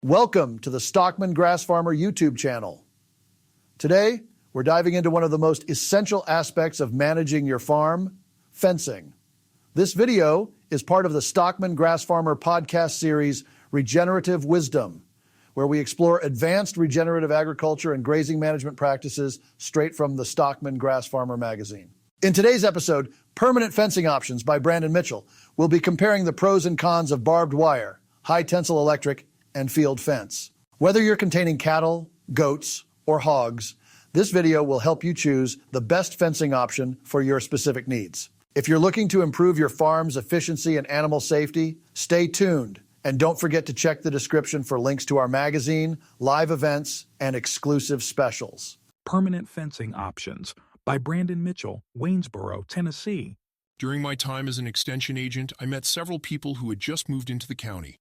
Welcome to the Stockman Grassfarmer YouTube channel. Today, we're diving into one of the most essential aspects of managing your farm, fencing. This video is part of the Stockman Grassfarmer podcast series, Regenerative Wisdom, where we explore advanced regenerative agriculture and grazing management practices straight from the Stockman Grassfarmer magazine. In today's episode, Permanent Fencing Options by Brandon Mitchell, we'll be comparing the pros and cons of barbed wire, high-tensile electric, and field fence. Whether you're containing cattle, goats, or hogs, this video will help you choose the best fencing option for your specific needs. If you're looking to improve your farm's efficiency and animal safety, stay tuned and don't forget to check the description for links to our magazine, live events, and exclusive specials. Permanent Fencing Options by Brandon Mitchell, Waynesboro, Tennessee. During my time as an extension agent, I met several people who had just moved into the county.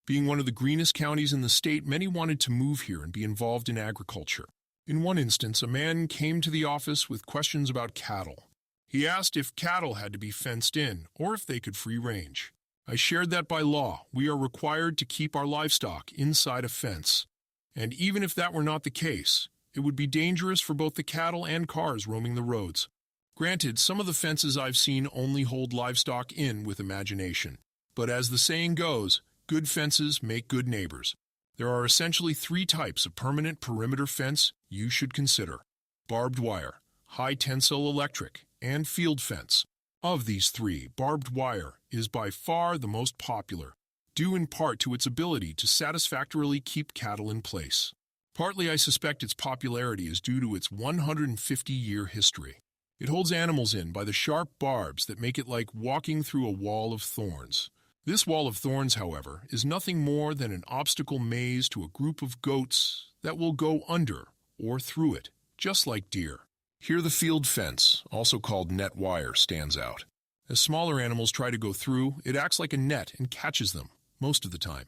Being one of the greenest counties in the state, many wanted to move here and be involved in agriculture. In one instance, a man came to the office with questions about cattle. He asked if cattle had to be fenced in or if they could free range. I shared that by law, we are required to keep our livestock inside a fence. And even if that were not the case, it would be dangerous for both the cattle and cars roaming the roads. Granted, some of the fences I've seen only hold livestock in with imagination. But as the saying goes, good fences make good neighbors. There are essentially three types of permanent perimeter fence you should consider: barbed wire, high-tensile electric, and field fence. Of these three, barbed wire is by far the most popular, due in part to its ability to satisfactorily keep cattle in place. Partly, I suspect its popularity is due to its 150-year history. It holds animals in by the sharp barbs that make it like walking through a wall of thorns. This wall of thorns, however, is nothing more than an obstacle maze to a group of goats that will go under or through it, just like deer. Here the field fence, also called net wire, stands out. As smaller animals try to go through, it acts like a net and catches them, most of the time.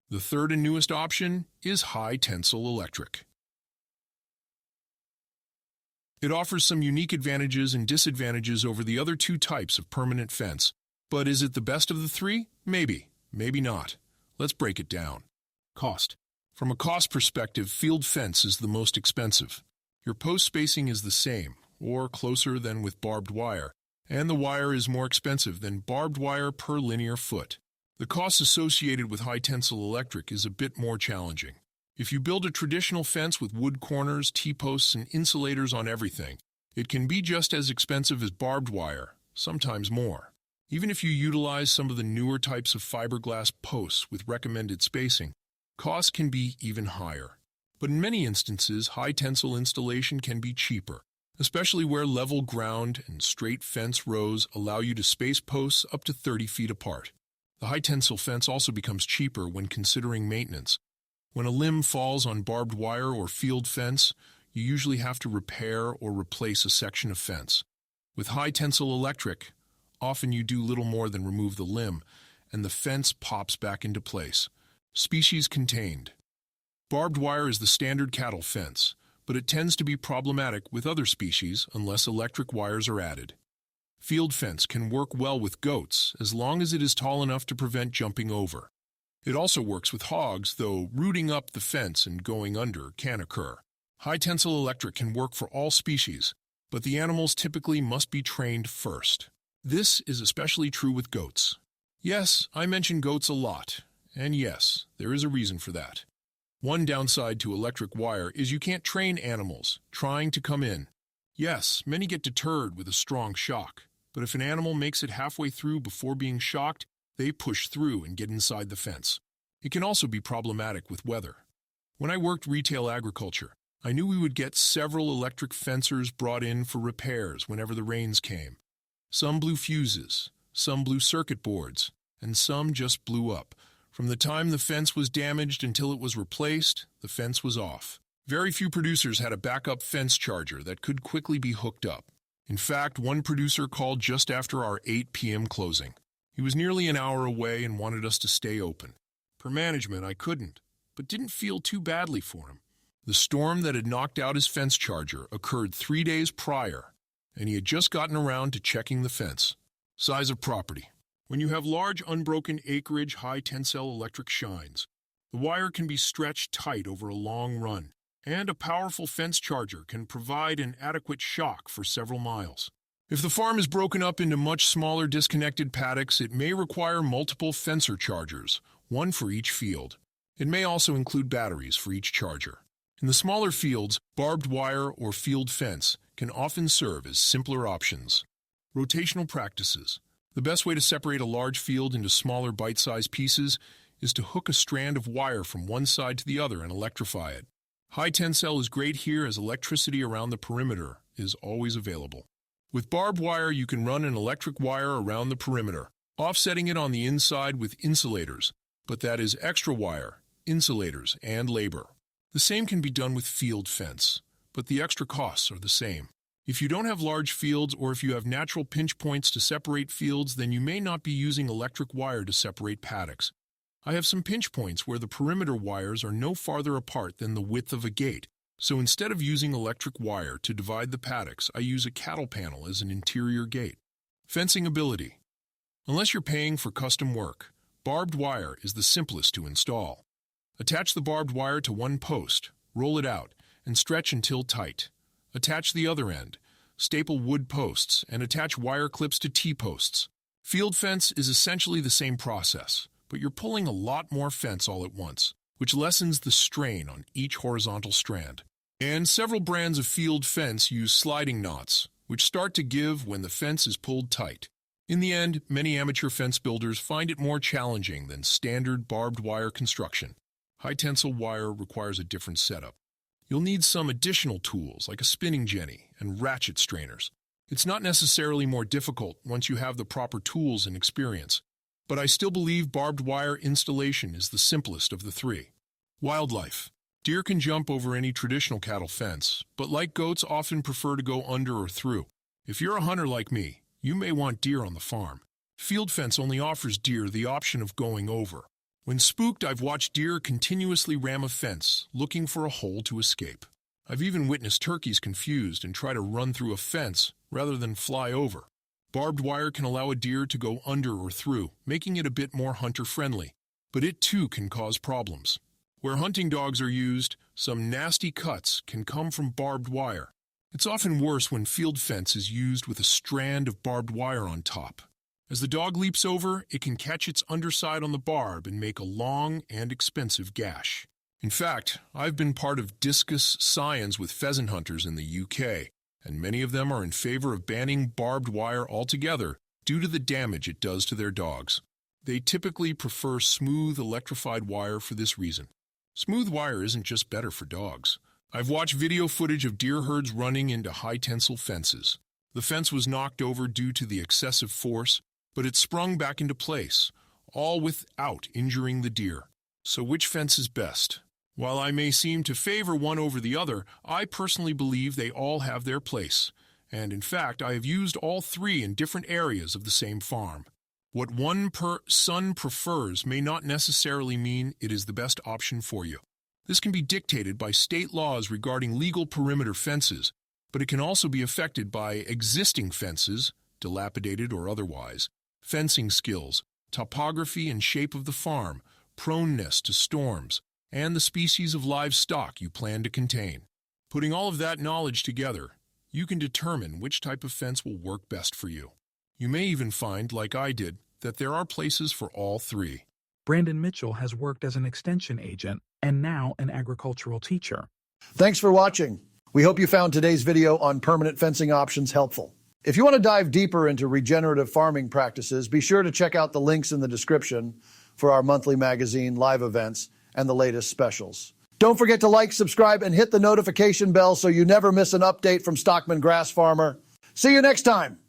The third and newest option is high-tensile electric. It offers some unique advantages and disadvantages over the other two types of permanent fence. But is it the best of the three? Maybe, maybe not. Let's break it down. Cost. From a cost perspective, field fence is the most expensive. Your post spacing is the same, or closer than with barbed wire, and the wire is more expensive than barbed wire per linear foot. The cost associated with high-tensile electric is a bit more challenging. If you build a traditional fence with wood corners, T-posts, and insulators on everything, it can be just as expensive as barbed wire, sometimes more. Even if you utilize some of the newer types of fiberglass posts with recommended spacing, costs can be even higher. But in many instances, high-tensile installation can be cheaper, especially where level ground and straight fence rows allow you to space posts up to 30 feet apart. The high-tensile fence also becomes cheaper when considering maintenance. When a limb falls on barbed wire or field fence, you usually have to repair or replace a section of fence. With high-tensile electric, often you do little more than remove the limb, and the fence pops back into place. Species contained. Barbed wire is the standard cattle fence, but it tends to be problematic with other species unless electric wires are added. Field fence can work well with goats as long as it is tall enough to prevent jumping over. It also works with hogs, though rooting up the fence and going under can occur. High-tensile electric can work for all species, but the animals typically must be trained first. This is especially true with goats. Yes, I mention goats a lot, and yes, there is a reason for that. One downside to electric wire is you can't train animals trying to come in. Yes, many get deterred with a strong shock, but if an animal makes it halfway through before being shocked, they push through and get inside the fence. It can also be problematic with weather. When I worked retail agriculture, I knew we would get several electric fencers brought in for repairs whenever the rains came. Some blew fuses, some blew circuit boards, and some just blew up. From the time the fence was damaged until it was replaced, the fence was off. Very few producers had a backup fence charger that could quickly be hooked up. In fact, one producer called just after our 8 p.m. closing. He was nearly an hour away and wanted us to stay open. Per management, I couldn't, but didn't feel too badly for him. The storm that had knocked out his fence charger occurred 3 days prior, and he had just gotten around to checking the fence. Size of property. When you have large unbroken acreage, high-tensile electric shines. The wire can be stretched tight over a long run, and a powerful fence charger can provide an adequate shock for several miles. If the farm is broken up into much smaller disconnected paddocks, it may require multiple fencer chargers, one for each field. It may also include batteries for each charger. In the smaller fields, barbed wire or field fence can often serve as simpler options. Rotational practices. The best way to separate a large field into smaller bite-sized pieces is to hook a strand of wire from one side to the other and electrify it. High-tensile is great here as electricity around the perimeter is always available. With barbed wire, you can run an electric wire around the perimeter, offsetting it on the inside with insulators, but that is extra wire, insulators, and labor. The same can be done with field fence, but the extra costs are the same. If you don't have large fields or if you have natural pinch points to separate fields, then you may not be using electric wire to separate paddocks. I have some pinch points where the perimeter wires are no farther apart than the width of a gate, so instead of using electric wire to divide the paddocks, I use a cattle panel as an interior gate. Fencing ability. Unless you're paying for custom work, barbed wire is the simplest to install. Attach the barbed wire to one post, roll it out, and stretch until tight. Attach the other end, staple wood posts, and attach wire clips to T-posts. Field fence is essentially the same process, but you're pulling a lot more fence all at once, which lessens the strain on each horizontal strand. And several brands of field fence use sliding knots, which start to give when the fence is pulled tight. In the end, many amateur fence builders find it more challenging than standard barbed wire construction. High-tensile wire requires a different setup. You'll need some additional tools like a spinning jenny and ratchet strainers. It's not necessarily more difficult once you have the proper tools and experience, but I still believe barbed wire installation is the simplest of the three. Wildlife. Deer can jump over any traditional cattle fence, but like goats often prefer to go under or through. If you're a hunter like me, you may want deer on the farm. Field fence only offers deer the option of going over. When spooked, I've watched deer continuously ram a fence, looking for a hole to escape. I've even witnessed turkeys confused and try to run through a fence rather than fly over. Barbed wire can allow a deer to go under or through, making it a bit more hunter-friendly, but it too can cause problems. Where hunting dogs are used, some nasty cuts can come from barbed wire. It's often worse when field fence is used with a strand of barbed wire on top. As the dog leaps over, it can catch its underside on the barb and make a long and expensive gash. In fact, I've been part of discus scions with pheasant hunters in the UK, and many of them are in favor of banning barbed wire altogether due to the damage it does to their dogs. They typically prefer smooth electrified wire for this reason. Smooth wire isn't just better for dogs. I've watched video footage of deer herds running into high-tensile fences. The fence was knocked over due to the excessive force, but it sprung back into place, all without injuring the deer. So which fence is best? While I may seem to favor one over the other, I personally believe they all have their place, and in fact I have used all three in different areas of the same farm. What one son prefers may not necessarily mean it is the best option for you. This can be dictated by state laws regarding legal perimeter fences, but it can also be affected by existing fences, dilapidated or otherwise, fencing skills, topography and shape of the farm, proneness to storms, and the species of livestock you plan to contain. Putting all of that knowledge together, you can determine which type of fence will work best for you. You may even find, like I did, that there are places for all three. Brandon Mitchell has worked as an extension agent and now an agricultural teacher. Thanks for watching. We hope you found today's video on permanent fencing options helpful. If you want to dive deeper into regenerative farming practices, be sure to check out the links in the description for our monthly magazine, live events, and the latest specials. Don't forget to like, subscribe, and hit the notification bell so you never miss an update from Stockman Grassfarmer. See you next time.